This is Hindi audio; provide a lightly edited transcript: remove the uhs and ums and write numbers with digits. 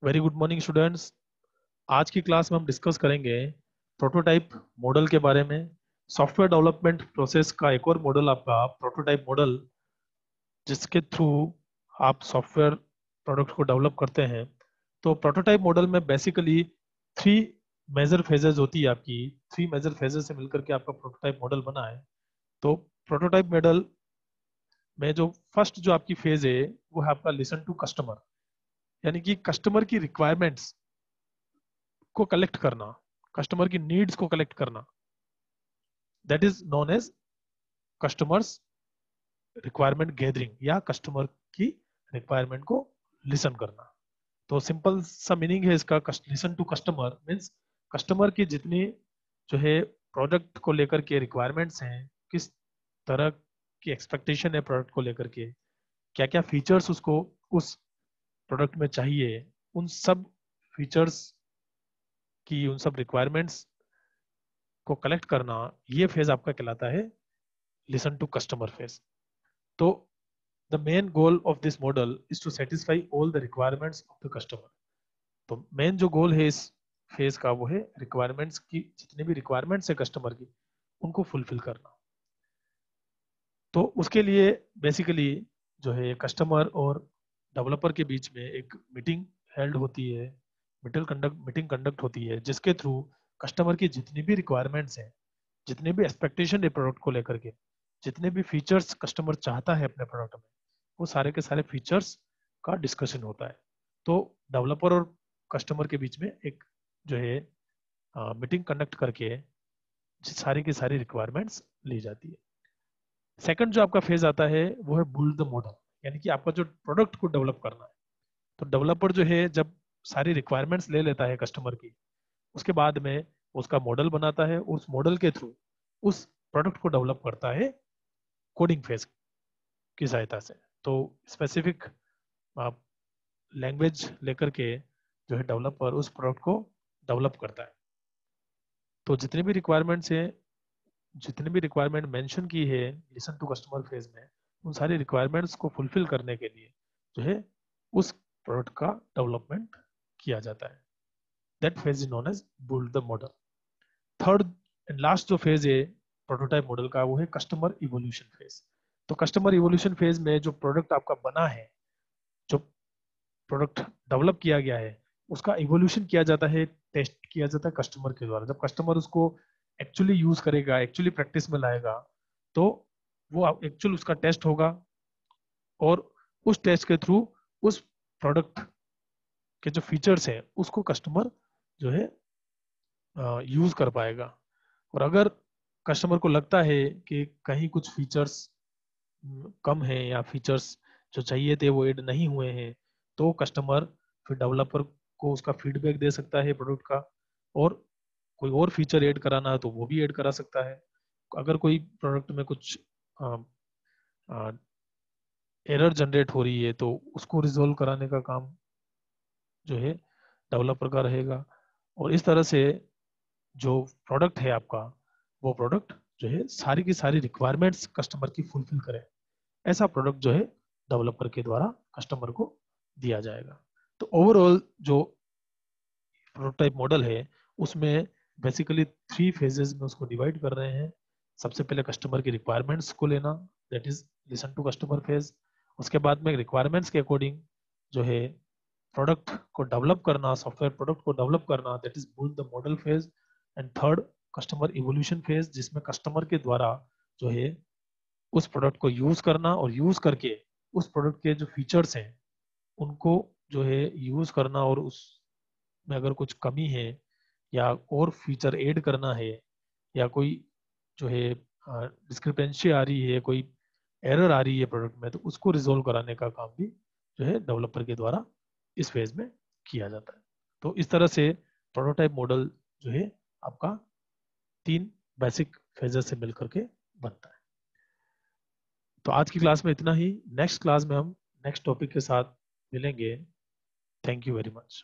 Very good morning students. आज की क्लास में हम डिस्कस करेंगे प्रोटोटाइप मॉडल के बारे में। सॉफ्टवेयर डेवलपमेंट प्रोसेस का एक और मॉडल आपका प्रोटोटाइप मॉडल, जिसके थ्रू आप सॉफ्टवेयर प्रोडक्ट को डेवलप करते हैं। तो प्रोटोटाइप मॉडल में बेसिकली थ्री मेजर फेजेस होती है आपकी। थ्री मेजर फेजेस से मिलकर के आपका प्रोटोटाइप मॉडल बना है। तो प्रोटोटाइप मॉडल में जो फर्स्ट जो आपकी फेज है वो है आपका लिसन टू कस्टमर, यानी कि कस्टमर की रिक्वायरमेंट्स को कलेक्ट करना, कस्टमर की नीड्स को कलेक्ट करना। That is known as customers requirement gathering, या कस्टमर की रिक्वायरमेंट को लिसन करना। तो सिंपल सा मीनिंग है इसका। Listen to customer means customer की जितनी जो है प्रोडक्ट को लेकर के रिक्वायरमेंट्स हैं, किस तरह की एक्सपेक्टेशन है प्रोडक्ट को लेकर के, क्या क्या फीचर्स उसको उस प्रोडक्ट में चाहिए, उन सब फीचर्स की, उन सब रिक्वायरमेंट्स को कलेक्ट करना, ये फेज आपका कहलाता है लिसन टू कस्टमर फेज। तो the main goal of this model is to satisfy all the requirements of the customer. तो मेन जो गोल है इस फेज का वो है रिक्वायरमेंट्स की, जितने भी रिक्वायरमेंट्स है कस्टमर की, उनको फुलफिल करना। तो उसके लिए बेसिकली जो है कस्टमर और डेवलपर के बीच में एक मीटिंग हेल्ड होती है, मीटिंग कंडक्ट होती है, जिसके थ्रू कस्टमर की जितनी भी रिक्वायरमेंट्स हैं, जितने भी एक्सपेक्टेशन है प्रोडक्ट को लेकर के, जितने भी फीचर्स कस्टमर चाहता है अपने प्रोडक्ट में, वो सारे के सारे फीचर्स का डिस्कशन होता है। तो डेवलपर और कस्टमर के बीच में एक जो है मीटिंग कंडक्ट करके सारी की सारी रिक्वायरमेंट्स ली जाती है। सेकंड जो आपका फेज आता है वो है बिल्ड द मॉडल, यानी कि आपका जो प्रोडक्ट को डेवलप करना है। तो डेवलपर जो है जब सारी रिक्वायरमेंट्स ले लेता है कस्टमर की, उसके बाद में उसका मॉडल बनाता है, उस मॉडल के थ्रू उस प्रोडक्ट को डेवलप करता है कोडिंग फेज की सहायता से। तो स्पेसिफिक लैंग्वेज लेकर के जो है डेवलपर उस प्रोडक्ट को डेवलप करता है। तो जितने भी रिक्वायरमेंट्स हैं, जितने भी रिक्वायरमेंट मेंशन की है लिसन टू कस्टमर फेज में, उन सारी रिक्वायरमेंट्स को फुलफिल करने के लिए जो है उस प्रोडक्ट का डेवलपमेंट किया जाता है। That phase is known as build the model. Third and last जो फेज है प्रोटोटाइप मॉडल का वो है कस्टमर इवोल्यूशन फेज। तो कस्टमर इवोल्यूशन फेज में जो प्रोडक्ट आपका बना है, जो प्रोडक्ट डेवलप किया गया है, उसका इवोल्यूशन किया जाता है, टेस्ट किया जाता है कस्टमर के द्वारा। जब कस्टमर उसको एक्चुअली यूज करेगा, एक्चुअली प्रैक्टिस में लाएगा, तो वो एक्चुअल उसका टेस्ट होगा, और उस टेस्ट के थ्रू उस प्रोडक्ट के जो फीचर्स हैं उसको कस्टमर जो है यूज कर पाएगा। और अगर कस्टमर को लगता है कि कहीं कुछ फीचर्स कम है, या फीचर्स जो चाहिए थे वो ऐड नहीं हुए हैं, तो कस्टमर फिर डेवलपर को उसका फीडबैक दे सकता है प्रोडक्ट का, और कोई और फीचर ऐड कराना है तो वो भी ऐड करा सकता है। अगर कोई प्रोडक्ट में कुछ एरर जनरेट हो रही है तो उसको रिजोल्व कराने का काम जो है डेवलपर का रहेगा। और इस तरह से जो प्रोडक्ट है आपका, वो प्रोडक्ट जो है सारी की सारी रिक्वायरमेंट्स कस्टमर की फुलफिल करे, ऐसा प्रोडक्ट जो है डेवलपर के द्वारा कस्टमर को दिया जाएगा। तो ओवरऑल जो प्रोटोटाइप मॉडल है उसमें बेसिकली थ्री फेजेस में उसको डिवाइड कर रहे हैं। सबसे पहले कस्टमर की रिक्वायरमेंट्स को लेना, that is listen to customer phase. उसके बाद में रिक्वायरमेंट्स के अकॉर्डिंग जो है प्रोडक्ट को डेवलप करना, सॉफ्टवेयर प्रोडक्ट को डेवलप करना, that is build the model phase. And third customer evolution phase, जिसमें कस्टमर के द्वारा जो है उस प्रोडक्ट को यूज करना, और यूज करके उस प्रोडक्ट के जो फीचर्स हैं उनको जो है यूज करना, और उसमें अगर कुछ कमी है या और फीचर ऐड करना है, या कोई जो है डिस्क्रिपेंसी आ रही है, कोई एरर आ रही है प्रोडक्ट में, तो उसको रिजोल्व कराने का काम भी जो है डेवलपर के द्वारा इस फेज में किया जाता है। तो इस तरह से प्रोटोटाइप मॉडल जो है आपका तीन बेसिक फेजेस से मिलकर के बनता है। तो आज की क्लास में इतना ही। नेक्स्ट क्लास में हम नेक्स्ट टॉपिक के साथ मिलेंगे। Thank you very much.